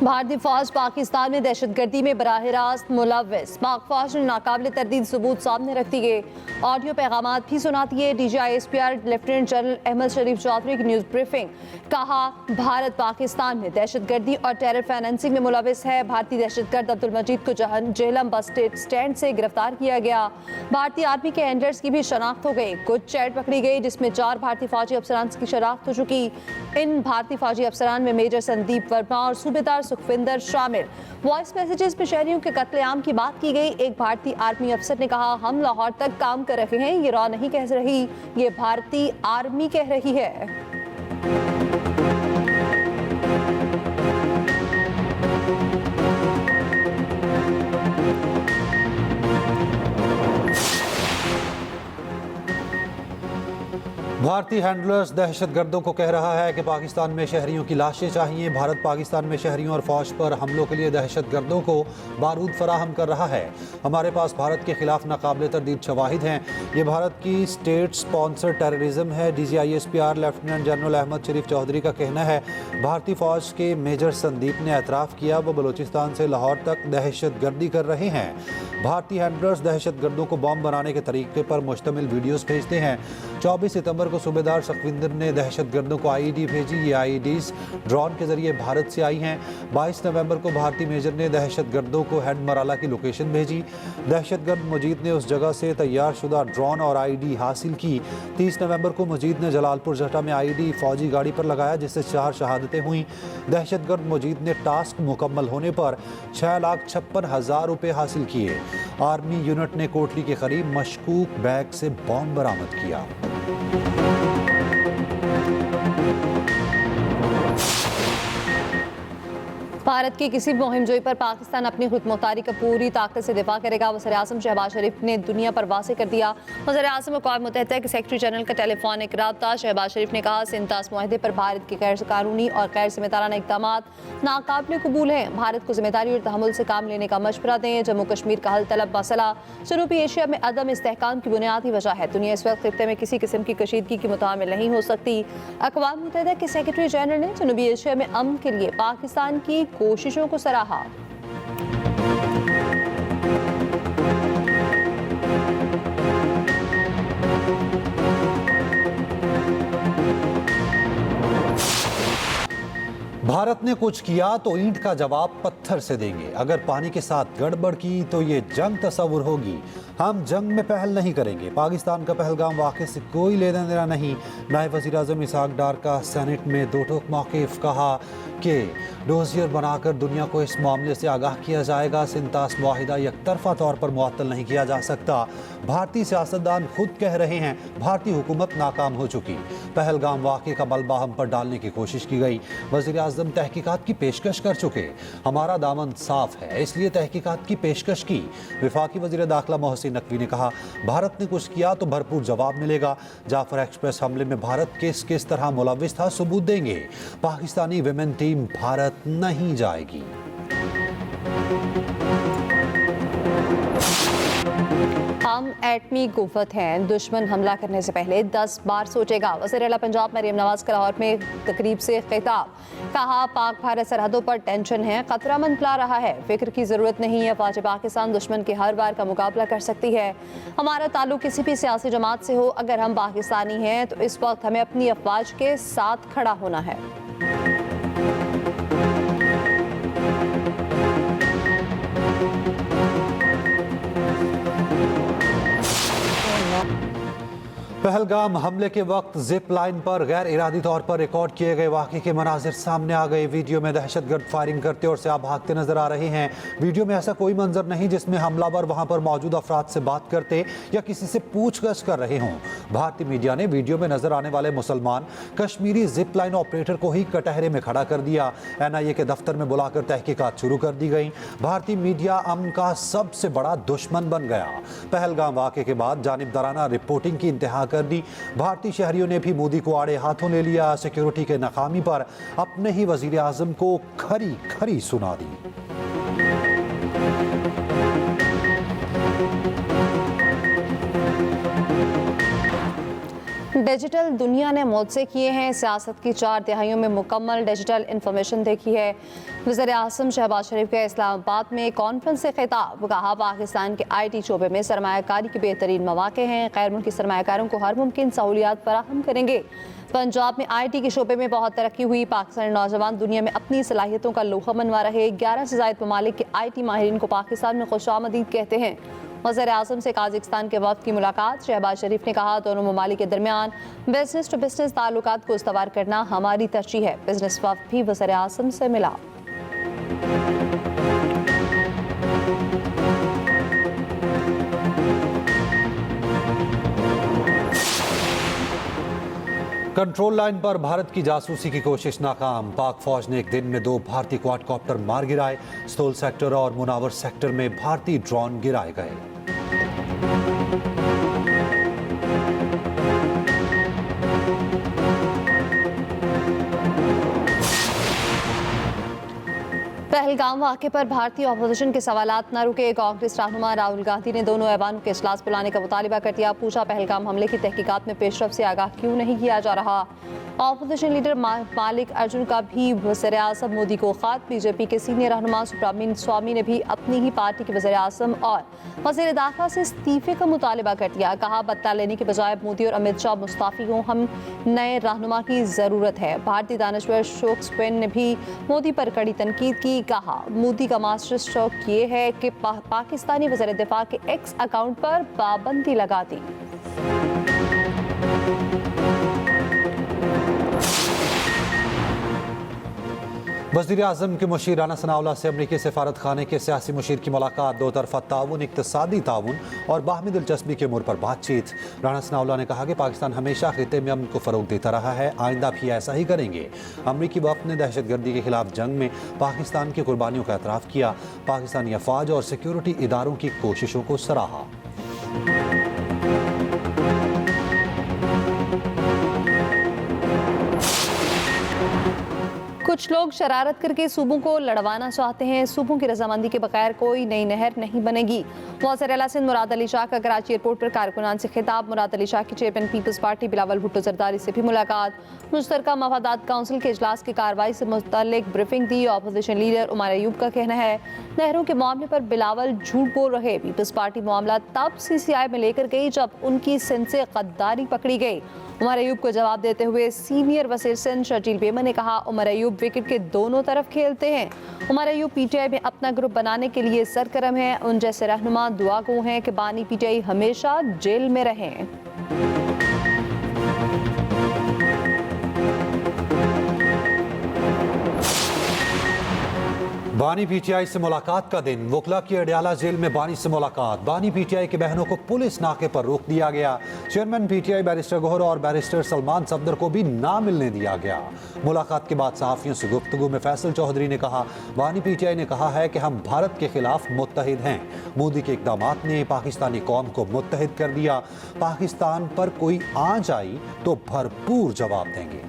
भारतीय फौज पाकिस्तान में दहशतगर्दी में बराह रास्त मुलव्विस। पाक फौज ने नाकाबिल तरदीद सबूत सामने रख दिए। ऑडियो पैगामात भी सुनाती है। DGISPR लेफ्टिनेंट जनरल अहमद शरीफ चौधरी की न्यूज़ ब्रीफिंग। कहा, भारत पाकिस्तान में दहशतगर्दी और टेरर फाइनेंसिंग में मुलव्विस है। भारतीय दहशतगर्द अब्दुल मजीद को जेहलम बस स्टैंड से गिरफ्तार किया गया। भारतीय आर्मी के हैंडलर्स की भी शनाख्त हो गई। कुछ चैट पकड़ी गई जिसमें 4 भारतीय फौजी अफसरान की शनाख्त हो चुकी। इन भारतीय फौजी अफसरान में मेजर संदीप वर्मा और सूबेदार सुखविंदर शामिल। वॉइस मैसेजेस में शहरियों के कत्लेआम की बात की गई। एक भारतीय आर्मी अफसर ने कहा, हम लाहौर तक काम कर रहे हैं, ये रॉ नहीं कह रही, ये भारतीय आर्मी कह रही है। भारतीय हैंडलर्स दहशतगर्दों को कह रहा है कि पाकिस्तान में शहरियों की लाशें चाहिए। भारत पाकिस्तान में शहरियों और फौज पर हमलों के लिए दहशतगर्दों को बारूद फराहम कर रहा है। हमारे पास भारत के खिलाफ नाकाबिल तरदीद शवाहिद हैं। ये भारत की स्टेट स्पॉन्सर टेररिज्म है। DGISPR लेफ्टिनेंट जनरल अहमद शरीफ चौधरी का कहना है, भारतीय फौज के मेजर संदीप ने एतराफ़ किया वो बलूचिस्तान से लाहौर तक दहशतगर्दी कर रहे हैं। भारतीय हैंडलर्स दहशतगर्दों को बम बनाने के तरीके पर मुश्तमिल वीडियोज़ भेजते हैं। 24 सितंबर को सूबेदार सुखविंदर ने दहशतगर्दों को IED भेजी। ये IEDs ड्रोन के जरिए भारत से आई हैं। 22 नवंबर को भारतीय मेजर ने दहशतगर्दों को हेड मराला की लोकेशन भेजी। दहशतगर्द मजीद ने उस जगह से तैयार शुदा ड्रोन और IED हासिल की। 30 नवंबर को मजीद ने जलालपुर जटा में IED फौजी गाड़ी पर लगाया जिससे 4 शहादतें हुई। दहशतगर्द मजीद ने टास्क मुकम्मल होने पर 6,56,000 रुपये हासिल किए। आर्मी यूनिट ने कोटली के करीब मशकूक बैग से बॉम्ब बरामद किया। भारत की किसी मुहिमजोई पर पाकिस्तान अपनी खुदमुख्तारी का पूरी ताकत से दिफा करेगा। वज़ीर-ए-आज़म शहबाज शरीफ ने दुनिया पर वाज़ेह कर दिया। वज़ीर-ए-आज़म अक़वाम मुत्तहिदा के सेक्रेटरी जनरल का टेलीफोनिक राब्ता। शहबाज शरीफ ने कहा, सिंतास मुआहदे पर भारत के गैर कानूनी और गैर ज़िम्मेदाराना इक़दामात नाकाबिल कबूल हैं। भारत को ज़िम्मेदारी और तहम्मुल से काम लेने का मशवरा दें। जम्मू कश्मीर का हल तलब मसला जनूबी एशिया में अदम इस्तेहकाम की बुनियादी वजह है। दुनिया इस वक्त खित्ते में किसी किस्म की कशीदगी की मुतामिल नहीं हो सकती। अक़वाम मुत्तहिदा के सेक्रेटरी जनरल ने जनूबी एशिया में अमन के लिए पाकिस्तान की कोशिशों को सराहा। भारत ने कुछ किया तो ईंट का जवाब पत्थर से देंगे। अगर पानी के साथ गड़बड़ की तो ये जंग तस्वुर होगी। हम जंग में पहल नहीं करेंगे। पाकिस्तान का पहलगाम वाक़े से कोई लेना देना नहीं। नायब वज़ीर-ए-आज़म इसहाक डार का सेनेट में दो टोक मौक़िफ़। कहा कि डोजियर बनाकर दुनिया को इस मामले से आगाह किया जाएगा। सिंतास मुआहिदा यकतरफा तौर पर मुअत्तल नहीं किया जा सकता। भारतीय सियासतदान खुद कह रहे हैं भारतीय हुकूमत नाकाम हो चुकी। पहलगाम वाक़े का मलबा हम पर डालने की कोशिश की गई। वज़ीर-ए-आज़म तहकीकात की पेशकश कर चुके। हमारा दामन साफ है इसलिए तहकीकात की पेशकश की। वफाकी वज़ीर दाखिला मोहसिन नकवी ने कहा, भारत ने कुछ किया तो भरपूर जवाब मिलेगा। जाफर एक्सप्रेस हमले में भारत किस किस तरह मुलव्विस था सबूत देंगे। पाकिस्तानी विमेन टीम भारत नहीं जाएगी। हम एटमी कुव्वत हैं। दुश्मन हमला करने से पहले 10 बार सोचेगा। वज़ीर आला पंजाब मरियम नवाज का लाहौर में तकरीब से खिताब। कहा, पाक भारत सरहदों पर टेंशन है, खतरा मंडला रहा है, फिक्र की ज़रूरत नहीं है। फ़ौज पाकिस्तान दुश्मन के हर बार का मुकाबला कर सकती है। हमारा ताल्लुक किसी भी सियासी जमात से हो, अगर हम पाकिस्तानी हैं तो इस वक्त हमें अपनी अफवाज के साथ खड़ा होना है। पहलगाम हमले के वक्त जिप लाइन पर गैर इरादी तौर पर रिकॉर्ड किए गए वाक़े के मनाजिर सामने आ गए। वीडियो में दहशतगर्द फायरिंग करते और से आप भागते नजर आ रहे हैं। वीडियो में ऐसा कोई मंजर नहीं जिसमें हमलावर वहां पर मौजूद अफराद से बात करते या किसी से पूछगछ कर रहे हों। भारतीय मीडिया ने वीडियो में नजर आने वाले मुसलमान कश्मीरी जिप लाइन ऑपरेटर को ही कटहरे में खड़ा कर दिया। NIA के दफ्तर में बुलाकर तहकीकात शुरू कर दी गई। भारतीय मीडिया अमन का सबसे बड़ा दुश्मन बन गया। पहलगाम वाक़े के बाद जानिबदाराना रिपोर्टिंग की इंतहा कर दी। भारतीय शहरियों ने भी मोदी को आड़े हाथों ले लिया। सिक्योरिटी के नाकामी पर अपने ही वज़ीर-ए-आज़म को खरी खरी सुना दी। डिजिटल दुनिया ने मुझसे किए हैं सियासत की 4 तिहाइयों में मुकम्मल डिजिटल इंफॉर्मेशन देखी है। वज़ीर आज़म शहबाज शरीफ के इस्लामाबाद में कॉन्फ्रेंस से खिताब, कहा पाकिस्तान के IT शोबे में सरमायाकारी के बेहतरीन मौके हैं, गैर मुल्की सरमायाकारों को हर मुमकिन सहूलियात फराहम करेंगे। पंजाब में IT के शोबे में बहुत तरक्की हुई, पाकिस्तानी नौजवान दुनिया में अपनी सलाहियतों का लोहा मनवा रहे। 11 से ज़ायद ममालिक के IT माहिरीन को पाकिस्तान में खुशामदीद कहते हैं। वज़ीर आज़म से काज़िकिस्तान के वफ़द की मुलाकात, शहबाज शरीफ ने कहा दोनों ममालिक के दरमियान बिजनेस टू बिजनेस ताल्लुकात को इस्तवार करना हमारी तरजीह है। बिजनेस वफ़द भी वज़ीर आज़म से मिला। कंट्रोल लाइन पर भारत की जासूसी की कोशिश नाकाम, पाक फौज ने एक दिन में 2 भारतीय क्वाडकॉप्टर मार गिराए। स्तोल सेक्टर और मुनावर सेक्टर में भारतीय ड्रोन गिराए गए। पहलगाम वाक़े पर भारतीय अपोजिशन के सवालात न रुके, कांग्रेस रहनुमा राहुल गांधी ने दोनों ऐवानों के इजलास बुलाने का मुतालिबा कर दिया। पूछा पहलगाम हमले की तहकीकात में पेशरफ से आगाह क्यों नहीं किया जा रहा। अपोजिशन लीडर मालिक अर्जुन का भी वज़ीर आज़म मोदी को ख़त, बीजेपी के सीनियर रहनुमा सुब्रमण्यम स्वामी ने भी अपनी ही पार्टी के वज़ीर आज़म और वज़ीर दाखिला से इस्तीफे का मुतालिबा कर दिया। कहा बदला लेने के बजाय मोदी और अमित शाह मुस्ताफ़ी हों, हम नए रहनुमा की ज़रूरत है। भारतीय दानश्वर शोक्सपिन ने भी मोदी पर कड़ी तनकीद की। कहा मोदी का मास्टर स्ट्रोक ये है कि पाकिस्तानी वज़ीर दिफा के एक्स अकाउंट पर पाबंदी लगा दी। वज़ीर आज़म के मुशीर राना सनाउल्लाह से अमरीकी सफारत खाने के सियासी मुशीर की मुलाकात, 2 तरफ़ा ताउन, इक़्तिसादी ताउन और बाहमी दिलचस्पी के उमूर पर बातचीत। राना सनाउल्लाह ने कहा कि पाकिस्तान हमेशा खिते में अमन को फ़रोग़ देता रहा है, आइंदा भी ऐसा ही करेंगे। अमरीकी वफ़द ने दहशतगर्दी के खिलाफ जंग में पाकिस्तान की कुर्बानियों का एतराफ़ किया, पाकिस्तानी अफ़वाज और सिक्योरिटी इदारों की कोशिशों को सराहा। कुछ लोग शरारत करके सूबों को लड़वाना चाहते हैं, सूबों की रजामंदी के बगैर कोई नई नहर नहीं बनेगी। वज़ीर आला सिंध मुराद अली शाह का कराची एयरपोर्ट पर कारकुनान से खिताब, मुराद अली शाह की चेयरमैन पीपल्स पार्टी बिलावल भुट्टो जरदारी से भी मुलाकात, मुश्तरका मफादात काउंसिल के इजलास की कार्रवाई से मुतल्लिक ब्रीफिंग दी। अपोजिशन लीडर उमर अयूब का कहना है नहरों के मामले पर बिलावल झूठ बोल रहे, पीपल्स पार्टी मामला तब CCI में लेकर गई जब उनकी सिंध से गद्दारी पकड़ी गई। उमर अयूब को जवाब देते हुए सीनियर वज़ीर सिंध शर्जील बेमन ने कहा उमर अयूब विकेट के दोनों तरफ खेलते हैं। उमर अयूब PTI में अपना ग्रुप बनाने के लिए सरगर्म हैं। उन जैसे रहनुमा दुआ गो हैं कि बानी PTI हमेशा जेल में रहें। बानी PTI से मुलाकात का दिन, वकला की अडयाला जेल में बानी से मुलाकात, बानी PTI के बहनों को पुलिस नाके पर रोक दिया गया। चेयरमैन PTI बैरिस्टर गोहर और बैरिस्टर सलमान सफदर को भी ना मिलने दिया गया। मुलाकात के बाद सहाफ़ियों से गुफ्तगू में फैसल चौधरी ने कहा बानी PTI ने कहा है कि हम भारत के खिलाफ मुत्तहिद हैं। मोदी के इक़दामात ने पाकिस्तानी कौम को मुत्तहिद कर दिया, पाकिस्तान पर कोई आंच आई तो भरपूर जवाब देंगे।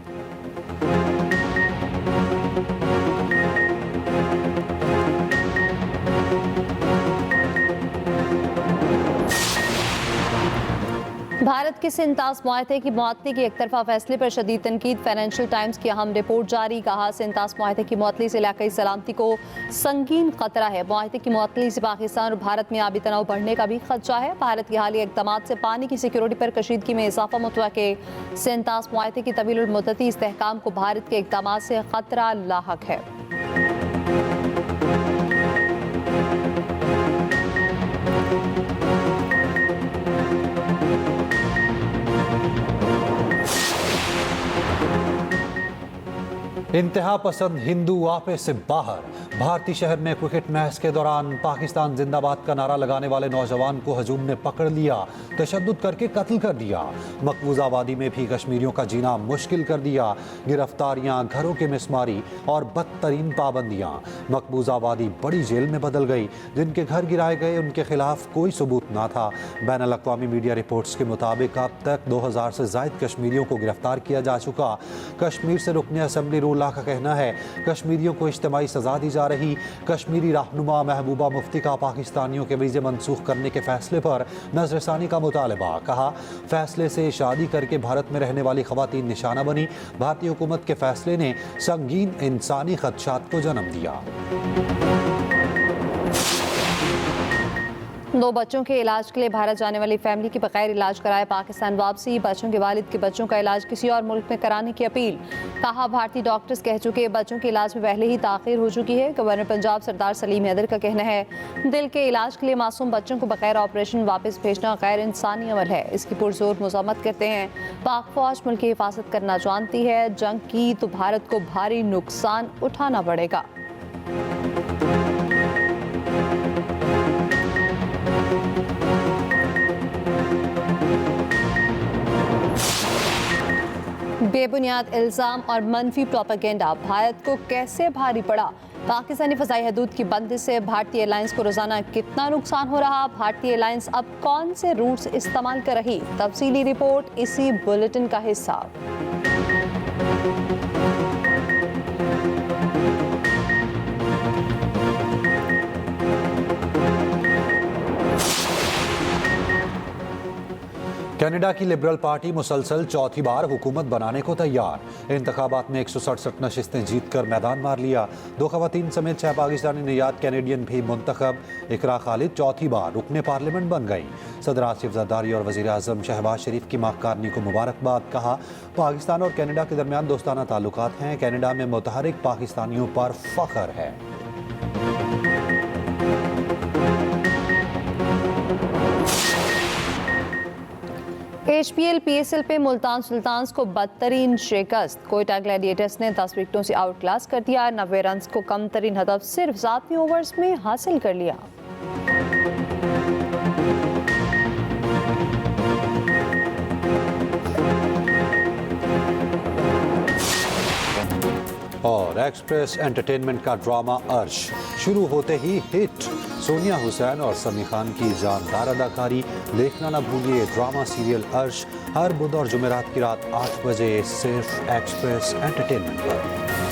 भारत के सिंतास मुआहदे की मुअत्तली के एकतरफा फैसले पर शदीद तनकीद, फाइनेंशियल टाइम्स की अहम रिपोर्ट जारी, कहा सिंतास मुआहदे की मुअत्तली से इलाकाई सलामती को संगीन खतरा है। मुआहदे की मुअत्तली से पाकिस्तान और भारत में आबी तनाव बढ़ने का भी खदशा है। भारत के हालिया इक़दामात से पानी की सिक्योरिटी पर कशीदगी में इजाफा मुतवक्के, सिंतास मुआहदे की तवील मुद्दती इस्तेहकाम को भारत के इक़दामात से खतरा लाहक है। इंतहा पसंद हिंदू आपे से बाहर, भारतीय शहर में क्रिकेट मैच के दौरान पाकिस्तान जिंदाबाद का नारा लगाने वाले नौजवान को हजूम ने पकड़ लिया, तशद्दुद करके कत्ल कर दिया। मकबूजा आबादी में भी कश्मीरियों का जीना मुश्किल कर दिया, गिरफ्तारियां, घरों की मिसमारी और बदतरीन पाबंदियां। मकबूजा आबादी बड़ी जेल में बदल गई, जिनके घर गिराए गए उनके खिलाफ कोई सबूत ना था। बैनुल अक़वामी मीडिया रिपोर्ट्स के मुताबिक अब तक 2000 से ज़ायद कश्मीरियों को गिरफ्तार किया जा चुका। कश्मीर से रुकने असम्बली रूल जहीरुल्लाह का कहना है कश्मीरियों को इज्तिमाई सजा दी जा रही। कश्मीरी रहनुमा महबूबा मुफ्ती का पाकिस्तानियों के वीज़े मनसूख करने के फैसले पर नजरसानी का मुतालबा। कहा फैसले से शादी करके भारत में रहने वाली खवातीन निशाना बनी। भारतीय हुकूमत के फैसले ने संगीन इंसानी खदशात को जन्म दिया। 2 बच्चों के इलाज के लिए भारत जाने वाली फैमिली की बगैर इलाज कराए पाकिस्तान वापसी। बच्चों के वालिद के बच्चों का इलाज किसी और मुल्क में कराने की अपील। कहा भारतीय डॉक्टर्स कह चुके बच्चों के इलाज में पहले ही ताखीर हो चुकी है। गवर्नर पंजाब सरदार सलीम हैदर का कहना है दिल के इलाज के लिए मासूम बच्चों को बगैर ऑपरेशन वापस भेजना गैर इंसानी अमल है। इसकी पुरजोर मज़म्मत करते हैं। पाक फौज मुल्क की हिफाजत करना जानती है। जंग की तो भारत को भारी नुकसान उठाना पड़ेगा। बेबुनियाद इल्ज़ाम और मनफी प्रोपेगेंडा भारत को कैसे भारी पड़ा। पाकिस्तानी फ़ज़ाई हदूद की बंदिश से भारतीय एयरलाइंस को रोज़ाना कितना नुकसान हो रहा। भारतीय एयरलाइंस अब कौन से रूट्स इस्तेमाल कर रही। तफसीली रिपोर्ट इसी बुलेटिन का हिस्सा। कनाडा की लिबरल पार्टी मुसलसल चौथी बार हुकूमत बनाने को तैयार। इंतखाबात में 167 नशिस्तें जीतकर मैदान मार लिया। 2 खवातीन समेत 6 पाकिस्तानी निजात कैनेडियन भी मुंतखब। इकरा खालिद चौथी बार रुकने पार्लियामेंट बन गई। सदर आसिफ जरदारी और वज़ीर आज़म शहबाज शरीफ की माहकारनी को मुबारकबाद। कहा पाकिस्तान और कनाडा के दरमियान दोस्ताना ताल्लुकात हैं। कनाडा में मुतहरिक पाकिस्तानियों पर फख्र है। HPL PSL पे मुल्तान सुल्तान्स को बदतरीन शिकस्त। कोयटा ग्लैडिएटर्स ने 10 विकेटों से आउट क्लास कर दिया। 90 रन को कम तरीन हदफ सिर्फ 7वें ओवर्स में हासिल कर लिया। और एक्सप्रेस एंटरटेनमेंट का ड्रामा अर्श शुरू होते ही हिट। सोनिया हुसैन और समी खान की जानदार अदाकारी। देखना ना भूलिए ड्रामा सीरियल अर्श हर बुध और जुमेरात की रात 8 बजे सिर्फ एक्सप्रेस एंटरटेनमेंट पर।